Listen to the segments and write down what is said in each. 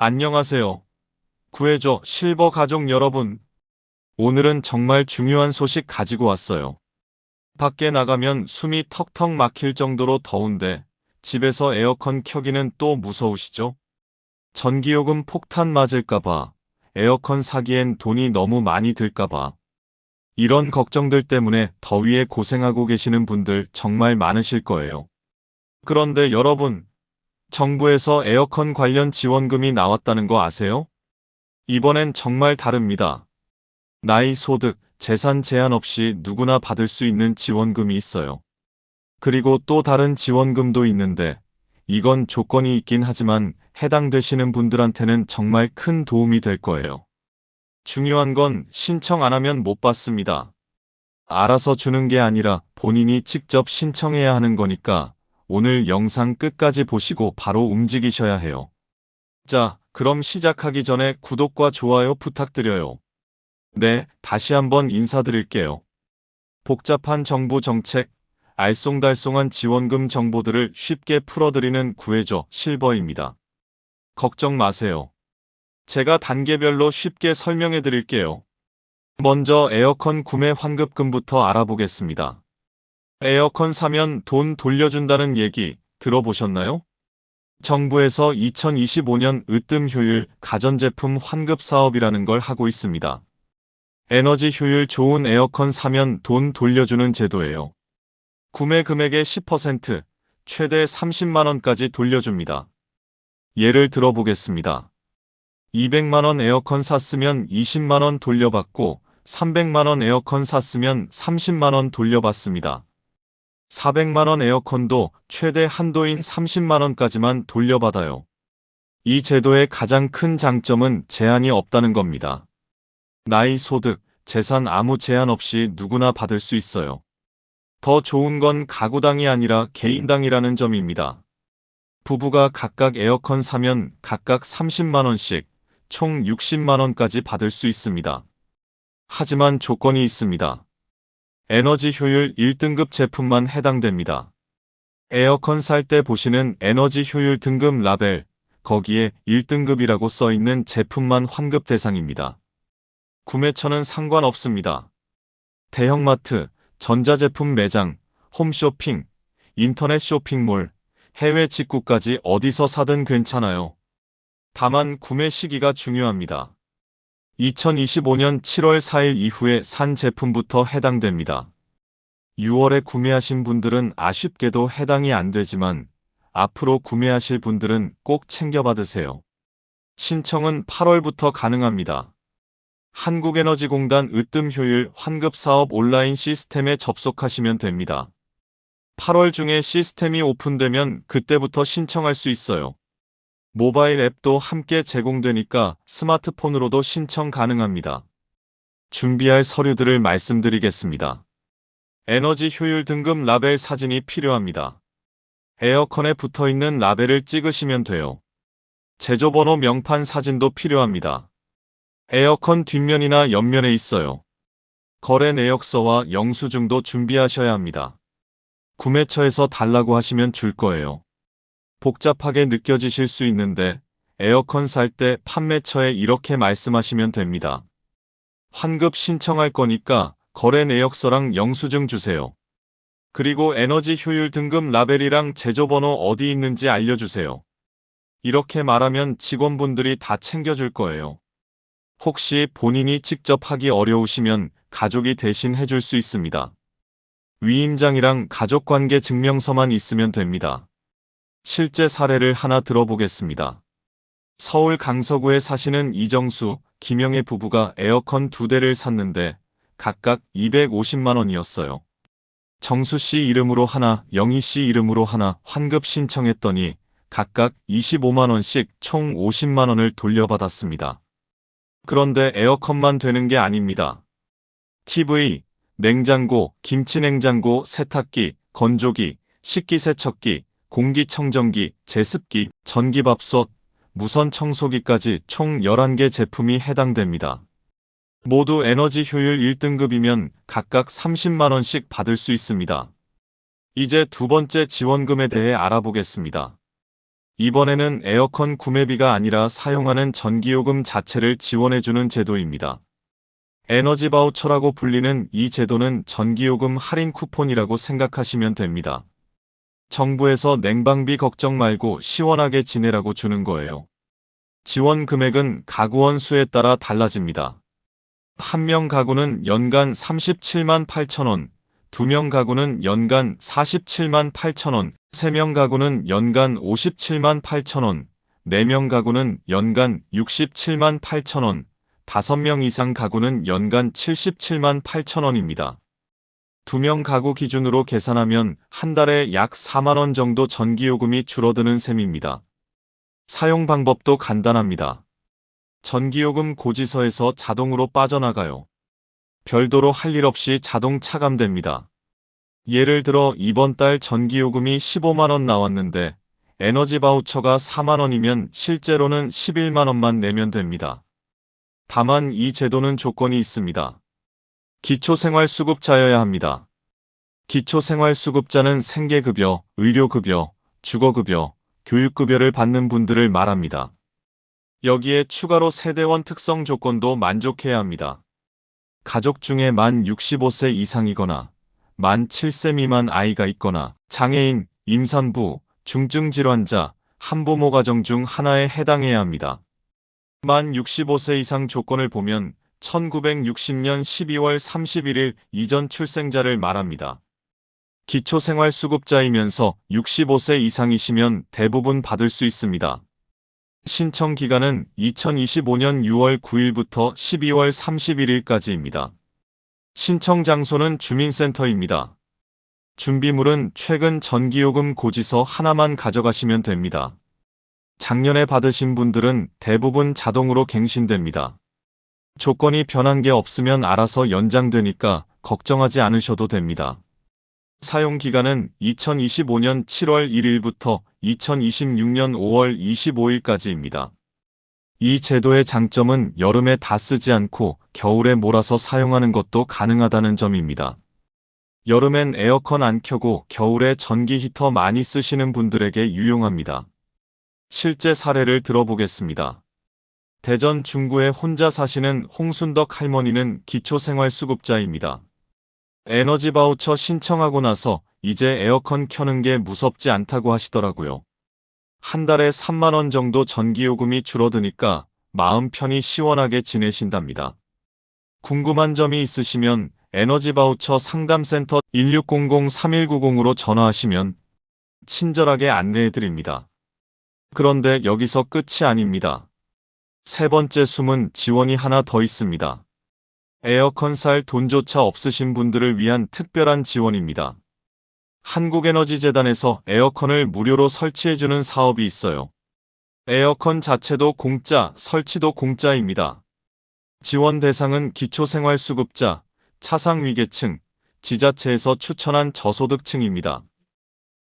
안녕하세요. 구해줘 실버 가족 여러분. 오늘은 정말 중요한 소식 가지고 왔어요. 밖에 나가면 숨이 턱턱 막힐 정도로 더운데 집에서 에어컨 켜기는 또 무서우시죠? 전기요금 폭탄 맞을까봐, 에어컨 사기엔 돈이 너무 많이 들까봐. 이런 걱정들 때문에 더위에 고생하고 계시는 분들 정말 많으실 거예요. 그런데 여러분, 정부에서 에어컨 관련 지원금이 나왔다는 거 아세요? 이번엔 정말 다릅니다. 나이, 소득, 재산 제한 없이 누구나 받을 수 있는 지원금이 있어요. 그리고 또 다른 지원금도 있는데 이건 조건이 있긴 하지만 해당되시는 분들한테는 정말 큰 도움이 될 거예요. 중요한 건 신청 안 하면 못 받습니다. 알아서 주는 게 아니라 본인이 직접 신청해야 하는 거니까 오늘 영상 끝까지 보시고 바로 움직이셔야 해요. 자, 그럼 시작하기 전에 구독과 좋아요 부탁드려요. 네, 다시 한번 인사드릴게요. 복잡한 정부 정책, 알쏭달쏭한 지원금 정보들을 쉽게 풀어드리는 구해줘 실버입니다. 걱정 마세요. 제가 단계별로 쉽게 설명해 드릴게요. 먼저 에어컨 구매 환급금부터 알아보겠습니다. 에어컨 사면 돈 돌려준다는 얘기 들어보셨나요? 정부에서 2025년 으뜸 효율 가전제품 환급 사업이라는 걸 하고 있습니다. 에너지 효율 좋은 에어컨 사면 돈 돌려주는 제도예요. 구매 금액의 10%, 최대 30만원까지 돌려줍니다. 예를 들어보겠습니다. 200만원 에어컨 샀으면 20만원 돌려받고 300만원 에어컨 샀으면 30만원 돌려받습니다. 400만원 에어컨도 최대 한도인 30만원까지만 돌려받아요. 이 제도의 가장 큰 장점은 제한이 없다는 겁니다. 나이, 소득, 재산 아무 제한 없이 누구나 받을 수 있어요. 더 좋은 건 가구당이 아니라 개인당이라는 점입니다. 부부가 각각 에어컨 사면 각각 30만원씩 총 60만원까지 받을 수 있습니다. 하지만 조건이 있습니다. 에너지 효율 1등급 제품만 해당됩니다. 에어컨 살 때 보시는 에너지 효율 등급 라벨, 거기에 1등급이라고 써 있는 제품만 환급 대상입니다. 구매처는 상관없습니다. 대형마트, 전자제품 매장, 홈쇼핑, 인터넷 쇼핑몰, 해외 직구까지 어디서 사든 괜찮아요. 다만 구매 시기가 중요합니다. 2025년 7월 4일 이후에 산 제품부터 해당됩니다. 6월에 구매하신 분들은 아쉽게도 해당이 안 되지만 앞으로 구매하실 분들은 꼭 챙겨받으세요. 신청은 8월부터 가능합니다. 한국에너지공단 으뜸효율 환급사업 온라인 시스템에 접속하시면 됩니다. 8월 중에 시스템이 오픈되면 그때부터 신청할 수 있어요. 모바일 앱도 함께 제공되니까 스마트폰으로도 신청 가능합니다. 준비할 서류들을 말씀드리겠습니다. 에너지 효율 등급 라벨 사진이 필요합니다. 에어컨에 붙어있는 라벨을 찍으시면 돼요. 제조번호 명판 사진도 필요합니다. 에어컨 뒷면이나 옆면에 있어요. 거래 내역서와 영수증도 준비하셔야 합니다. 구매처에서 달라고 하시면 줄 거예요. 복잡하게 느껴지실 수 있는데 에어컨 살 때 판매처에 이렇게 말씀하시면 됩니다. 환급 신청할 거니까 거래 내역서랑 영수증 주세요. 그리고 에너지 효율 등급 라벨이랑 제조번호 어디 있는지 알려주세요. 이렇게 말하면 직원분들이 다 챙겨줄 거예요. 혹시 본인이 직접 하기 어려우시면 가족이 대신 해줄 수 있습니다. 위임장이랑 가족관계 증명서만 있으면 됩니다. 실제 사례를 하나 들어보겠습니다. 서울 강서구에 사시는 이정수, 김영애 부부가 에어컨 2대를 샀는데 각각 250만원이었어요. 정수 씨 이름으로 하나, 영희 씨 이름으로 하나 환급 신청했더니 각각 25만원씩 총 50만원을 돌려받았습니다. 그런데 에어컨만 되는 게 아닙니다. TV, 냉장고, 김치냉장고, 세탁기, 건조기, 식기세척기, 공기청정기, 제습기, 전기밥솥, 무선 청소기까지 총 11개 제품이 해당됩니다. 모두 에너지 효율 1등급이면 각각 30만원씩 받을 수 있습니다. 이제 두 번째 지원금에 대해 알아보겠습니다. 이번에는 에어컨 구매비가 아니라 사용하는 전기요금 자체를 지원해주는 제도입니다. 에너지 바우처라고 불리는 이 제도는 전기요금 할인 쿠폰이라고 생각하시면 됩니다. 정부에서 냉방비 걱정 말고 시원하게 지내라고 주는 거예요. 지원 금액은 가구원 수에 따라 달라집니다. 한 명 가구는 연간 37만 8천 원, 2명 가구는 연간 47만 8천 원, 3명 가구는 연간 57만 8천 원, 4명 가구는 연간 67만 8천 원, 5명 이상 가구는 연간 77만 8천 원입니다. 2명 가구 기준으로 계산하면 한 달에 약 4만 원 정도 전기요금이 줄어드는 셈입니다. 사용 방법도 간단합니다. 전기요금 고지서에서 자동으로 빠져나가요. 별도로 할 일 없이 자동 차감됩니다. 예를 들어 이번 달 전기요금이 15만 원 나왔는데 에너지 바우처가 4만 원이면 실제로는 11만 원만 내면 됩니다. 다만 이 제도는 조건이 있습니다. 기초생활수급자여야 합니다. 기초생활수급자는 생계급여, 의료급여, 주거급여, 교육급여를 받는 분들을 말합니다. 여기에 추가로 세대원 특성 조건도 만족해야 합니다. 가족 중에 만 65세 이상이거나 만 7세 미만 아이가 있거나 장애인, 임산부, 중증질환자, 한부모 가정 중 하나에 해당해야 합니다. 만 65세 이상 조건을 보면 1960년 12월 31일 이전 출생자를 말합니다. 기초생활수급자이면서 65세 이상이시면 대부분 받을 수 있습니다. 신청 기간은 2025년 6월 9일부터 12월 31일까지입니다. 신청 장소는 주민센터입니다. 준비물은 최근 전기요금 고지서 하나만 가져가시면 됩니다. 작년에 받으신 분들은 대부분 자동으로 갱신됩니다. 조건이 변한 게 없으면 알아서 연장되니까 걱정하지 않으셔도 됩니다. 사용 기간은 2025년 7월 1일부터 2026년 5월 25일까지입니다. 이 제도의 장점은 여름에 다 쓰지 않고 겨울에 몰아서 사용하는 것도 가능하다는 점입니다. 여름엔 에어컨 안 켜고 겨울에 전기 히터 많이 쓰시는 분들에게 유용합니다. 실제 사례를 들어보겠습니다. 대전 중구에 혼자 사시는 홍순덕 할머니는 기초생활수급자입니다. 에너지 바우처 신청하고 나서 이제 에어컨 켜는 게 무섭지 않다고 하시더라고요. 한 달에 3만 원 정도 전기요금이 줄어드니까 마음 편히 시원하게 지내신답니다. 궁금한 점이 있으시면 에너지 바우처 상담센터 1600-3190으로 전화하시면 친절하게 안내해드립니다. 그런데 여기서 끝이 아닙니다. 세 번째 숨은 지원이 하나 더 있습니다. 에어컨 살 돈조차 없으신 분들을 위한 특별한 지원입니다. 한국에너지재단에서 에어컨을 무료로 설치해주는 사업이 있어요. 에어컨 자체도 공짜, 설치도 공짜입니다. 지원 대상은 기초생활수급자, 차상위계층, 지자체에서 추천한 저소득층입니다.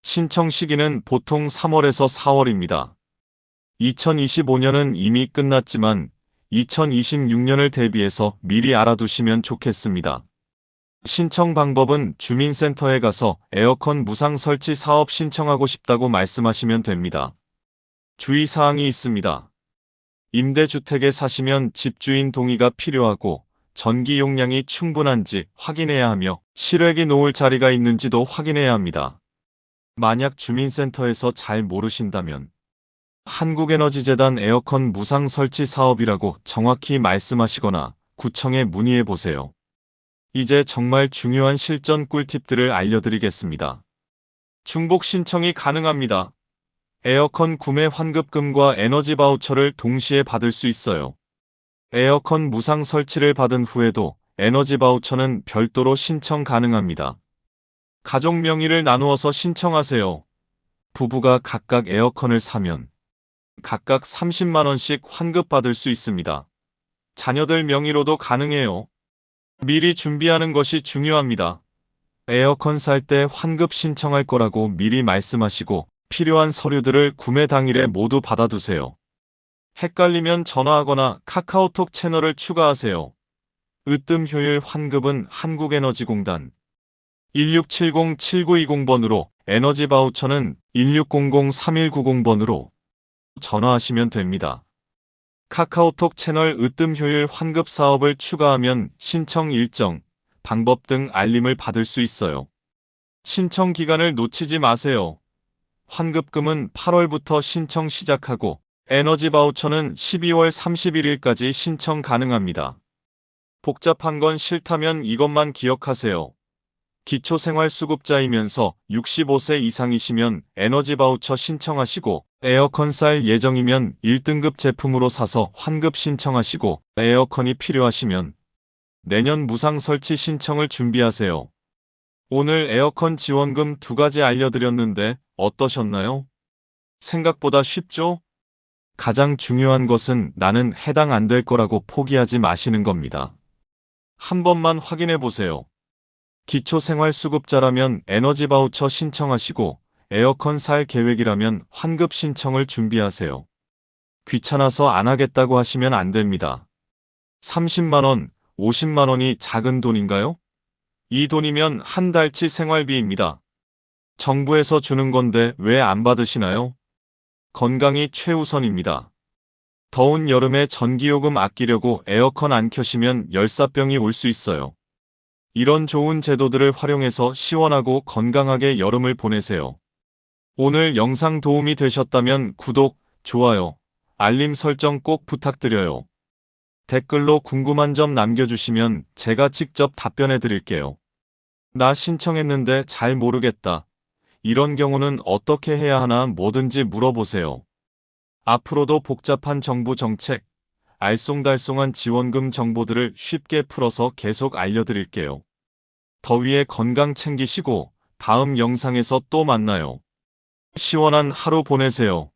신청 시기는 보통 3월에서 4월입니다. 2025년은 이미 끝났지만 2026년을 대비해서 미리 알아두시면 좋겠습니다. 신청 방법은 주민센터에 가서 에어컨 무상 설치 사업 신청하고 싶다고 말씀하시면 됩니다. 주의사항이 있습니다. 임대주택에 사시면 집주인 동의가 필요하고 전기 용량이 충분한지 확인해야 하며 실외기 놓을 자리가 있는지도 확인해야 합니다. 만약 주민센터에서 잘 모르신다면 한국에너지재단 에어컨 무상 설치 사업이라고 정확히 말씀하시거나 구청에 문의해 보세요. 이제 정말 중요한 실전 꿀팁들을 알려드리겠습니다. 중복 신청이 가능합니다. 에어컨 구매 환급금과 에너지 바우처를 동시에 받을 수 있어요. 에어컨 무상 설치를 받은 후에도 에너지 바우처는 별도로 신청 가능합니다. 가족 명의를 나누어서 신청하세요. 부부가 각각 에어컨을 사면 각각 30만 원씩 환급받을 수 있습니다. 자녀들 명의로도 가능해요. 미리 준비하는 것이 중요합니다. 에어컨 살 때 환급 신청할 거라고 미리 말씀하시고 필요한 서류들을 구매 당일에 모두 받아두세요. 헷갈리면 전화하거나 카카오톡 채널을 추가하세요. 으뜸 효율 환급은 한국에너지공단 1670-7920번으로 에너지 바우처는 1600-3190번으로 전화하시면 됩니다. 카카오톡 채널 으뜸 효율 환급 사업을 추가하면 신청 일정, 방법 등 알림을 받을 수 있어요. 신청 기간을 놓치지 마세요. 환급금은 8월부터 신청 시작하고 에너지 바우처는 12월 31일까지 신청 가능합니다. 복잡한 건 싫다면 이것만 기억하세요. 기초생활수급자이면서 65세 이상이시면 에너지 바우처 신청하시고 에어컨 쌀 예정이면 1등급 제품으로 사서 환급 신청하시고 에어컨이 필요하시면 내년 무상 설치 신청을 준비하세요. 오늘 에어컨 지원금 2가지 알려드렸는데 어떠셨나요? 생각보다 쉽죠? 가장 중요한 것은 나는 해당 안 될 거라고 포기하지 마시는 겁니다. 한 번만 확인해 보세요. 기초생활수급자라면 에너지 바우처 신청하시고 에어컨 살 계획이라면 환급 신청을 준비하세요. 귀찮아서 안 하겠다고 하시면 안 됩니다. 30만원, 50만원이 작은 돈인가요? 이 돈이면 한 달치 생활비입니다. 정부에서 주는 건데 왜 안 받으시나요? 건강이 최우선입니다. 더운 여름에 전기요금 아끼려고 에어컨 안 켜시면 열사병이 올 수 있어요. 이런 좋은 제도들을 활용해서 시원하고 건강하게 여름을 보내세요. 오늘 영상 도움이 되셨다면 구독, 좋아요, 알림 설정 꼭 부탁드려요. 댓글로 궁금한 점 남겨주시면 제가 직접 답변해 드릴게요. 나 신청했는데 잘 모르겠다. 이런 경우는 어떻게 해야 하나 뭐든지 물어보세요. 앞으로도 복잡한 정부 정책, 알쏭달쏭한 지원금 정보들을 쉽게 풀어서 계속 알려드릴게요. 더위에 건강 챙기시고 다음 영상에서 또 만나요. 시원한 하루 보내세요.